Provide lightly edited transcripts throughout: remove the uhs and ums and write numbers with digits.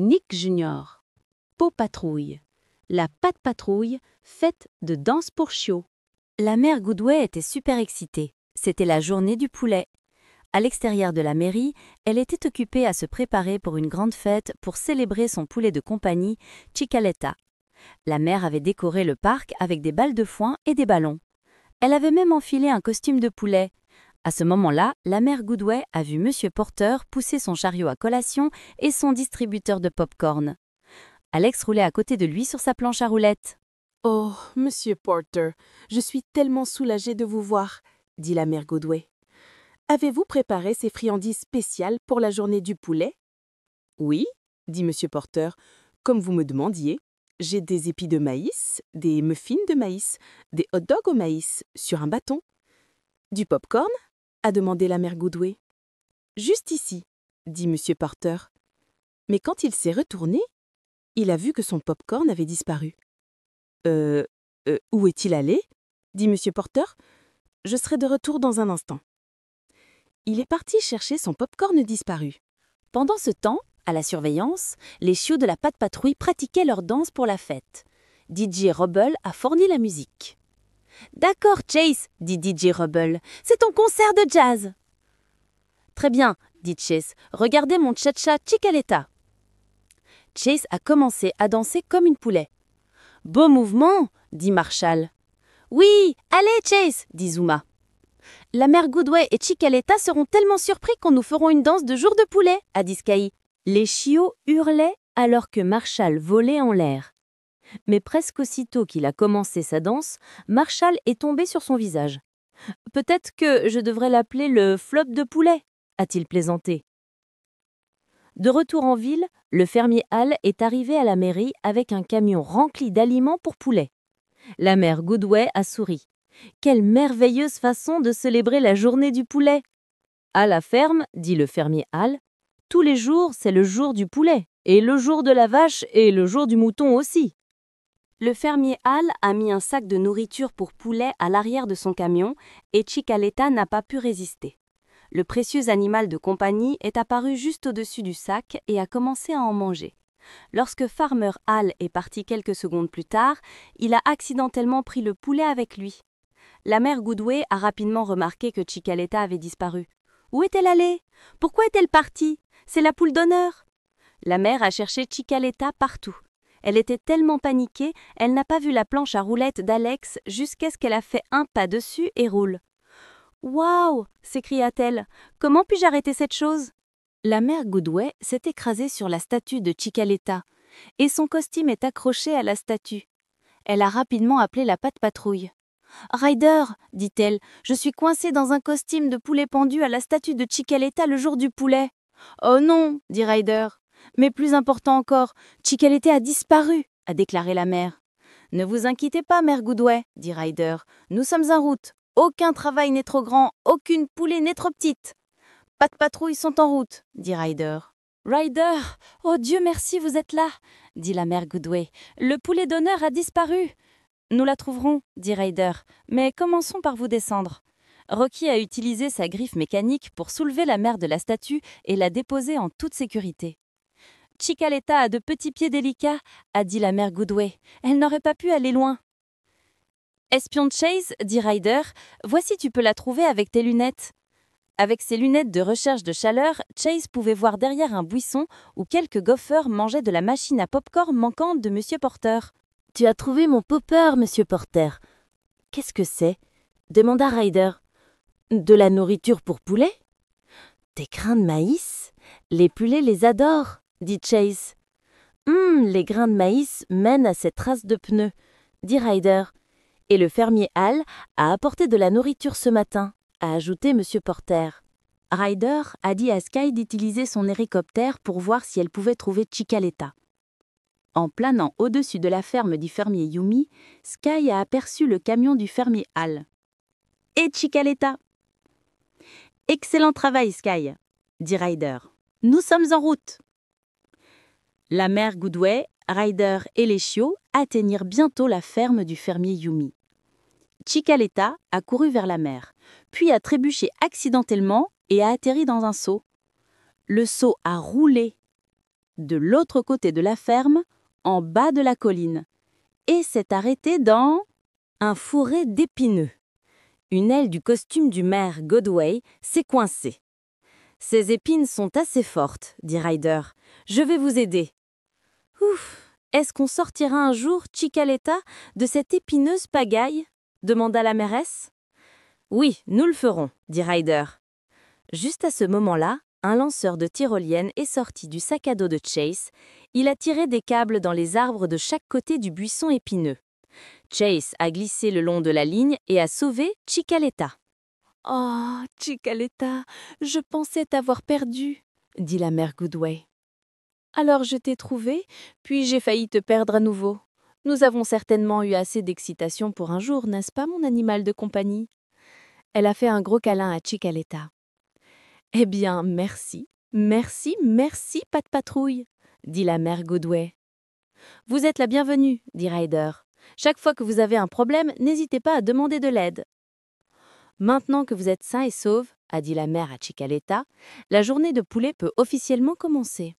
Nick Junior. Peau patrouille. La patte patrouille, faite de danse pour chiots. La mère Goodway était super excitée. C'était la journée du poulet. À l'extérieur de la mairie, elle était occupée à se préparer pour une grande fête pour célébrer son poulet de compagnie, Chicaletta. La mère avait décoré le parc avec des balles de foin et des ballons. Elle avait même enfilé un costume de poulet. À ce moment-là, la mère Goodway a vu Monsieur Porter pousser son chariot à collation et son distributeur de pop-corn. Alex roulait à côté de lui sur sa planche à roulettes. « Oh, Monsieur Porter, je suis tellement soulagée de vous voir, » dit la mère Goodway. « Avez-vous préparé ces friandises spéciales pour la journée du poulet ?»« Oui, » dit Monsieur Porter, « comme vous me demandiez. J'ai des épis de maïs, des muffins de maïs, des hot dogs au maïs, sur un bâton. »« Du pop-corn ?» a demandé la mère Goodway. « Juste ici, » dit Monsieur Porter. Mais quand il s'est retourné, il a vu que son pop-corn avait disparu. Où est-il allé ?» dit Monsieur Porter. « Je serai de retour dans un instant. » Il est parti chercher son pop-corn disparu. Pendant ce temps, à la surveillance, les chiots de la patte patrouille pratiquaient leur danse pour la fête. DJ Rubble a fourni la musique. « D'accord, Chase, » dit DJ Rubble, « c'est ton concert de jazz. »« Très bien, » dit Chase, « regardez mon cha-cha Chicaletta. » Chase a commencé à danser comme une poulet. « Beau mouvement, » dit Marshall. « Oui, allez Chase, » dit Zuma. « La mère Goodway et Chicaletta seront tellement surpris qu'on nous ferons une danse de jour de poulet, » a dit Sky. Les chiots hurlaient alors que Marshall volait en l'air. Mais presque aussitôt qu'il a commencé sa danse, Marshall est tombé sur son visage. « Peut-être que je devrais l'appeler le flop de poulet, » a-t-il plaisanté. De retour en ville, le fermier Hal est arrivé à la mairie avec un camion rempli d'aliments pour poulets. La mère Goodway a souri. Quelle merveilleuse façon de célébrer la journée du poulet! À la ferme, dit le fermier Hal, tous les jours, c'est le jour du poulet, et le jour de la vache, et le jour du mouton aussi. Le fermier Hal a mis un sac de nourriture pour poulet à l'arrière de son camion, et Chicaletta n'a pas pu résister. Le précieux animal de compagnie est apparu juste au-dessus du sac et a commencé à en manger. Lorsque Farmer Hal est parti quelques secondes plus tard, il a accidentellement pris le poulet avec lui. La mère Goodway a rapidement remarqué que Chicaletta avait disparu. Où est-elle allée? Pourquoi est-elle partie? C'est la poule d'honneur. La mère a cherché Chicaletta partout. Elle était tellement paniquée, elle n'a pas vu la planche à roulettes d'Alex jusqu'à ce qu'elle a fait un pas dessus et roule. « Waouh !» s'écria-t-elle. « Comment puis-je arrêter cette chose ?» La mère Goodway s'est écrasée sur la statue de Chicaletta et son costume est accroché à la statue. Elle a rapidement appelé la patte patrouille. « Ryder, » dit-elle, « je suis coincée dans un costume de poulet pendu à la statue de Chicaletta le jour du poulet. »« Oh non !» dit Ryder. « Mais plus important encore, Chicaletta a disparu !» a déclaré la mère. « Ne vous inquiétez pas, mère Goodway, » dit Ryder. « Nous sommes en route. Aucun travail n'est trop grand, aucune poulée n'est trop petite. »« Pas de patrouilles sont en route, » dit Ryder. « Ryder, oh Dieu merci, vous êtes là, » dit la mère Goodway. « Le poulet d'honneur a disparu. »« Nous la trouverons, » dit Ryder, « mais commençons par vous descendre. » Rocky a utilisé sa griffe mécanique pour soulever la mère de la statue et la déposer en toute sécurité. « Chicaletta a de petits pieds délicats, » a dit la mère Goodway. « Elle n'aurait pas pu aller loin. »« Espion de Chase, » dit Ryder, « voici tu peux la trouver avec tes lunettes. » Avec ses lunettes de recherche de chaleur, Chase pouvait voir derrière un buisson où quelques gophers mangeaient de la machine à pop-corn manquante de Monsieur Porter. « Tu as trouvé mon popper, Monsieur Porter. »« Qu'est-ce que c'est ?» demanda Ryder. « De la nourriture pour poulet ?»« Des grains de maïs ? Les poulets les adorent, » dit Chase. « Les grains de maïs mènent à cette trace de pneus, » dit Ryder. « Et le fermier Hal a apporté de la nourriture ce matin, » a ajouté Monsieur Porter. Ryder a dit à Sky d'utiliser son hélicoptère pour voir si elle pouvait trouver Chicaletta. En planant au-dessus de la ferme du fermier Yumi, Sky a aperçu le camion du fermier Hal. « Et Chicaletta !»« Excellent travail, Sky !» dit Ryder. « Nous sommes en route !» La mère Goodway, Ryder et les chiots atteignirent bientôt la ferme du fermier Yumi. Chicaletta a couru vers la mer, puis a trébuché accidentellement et a atterri dans un seau. Le seau a roulé de l'autre côté de la ferme, en bas de la colline, et s'est arrêté dans un fourré d'épineux. Une aile du costume du maire Godway s'est coincée. « Ces épines sont assez fortes, dit Ryder. Je vais vous aider. » Ouf, est-ce qu'on sortira un jour, Chicaletta, de cette épineuse pagaille demanda la mairesse. Oui, nous le ferons, dit Ryder. Juste à ce moment-là, un lanceur de tyrolienne est sorti du sac à dos de Chase. Il a tiré des câbles dans les arbres de chaque côté du buisson épineux. Chase a glissé le long de la ligne et a sauvé Chicaletta. « Oh, Chicaletta, je pensais t'avoir perdu, » dit la mère Goodway. « Alors je t'ai trouvé, puis j'ai failli te perdre à nouveau. Nous avons certainement eu assez d'excitation pour un jour, n'est-ce pas, mon animal de compagnie ?» Elle a fait un gros câlin à Chicaletta. « Eh bien, merci, Pat Patrouille, » dit la mère Goodway. « Vous êtes la bienvenue, » dit Ryder. « Chaque fois que vous avez un problème, n'hésitez pas à demander de l'aide. » Maintenant que vous êtes sain et sauf, a dit la mère à Chicaletta, la journée de poulet peut officiellement commencer.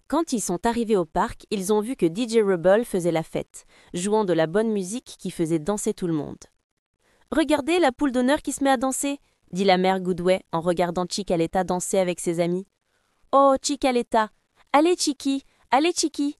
Quand ils sont arrivés au parc, ils ont vu que DJ Rubble faisait la fête, jouant de la bonne musique qui faisait danser tout le monde. « Regardez la poule d'honneur qui se met à danser !» dit la mère Goodway en regardant Chicaletta danser avec ses amis. « Oh, Chicaletta! Allez, Chicky! Allez, Chicky !»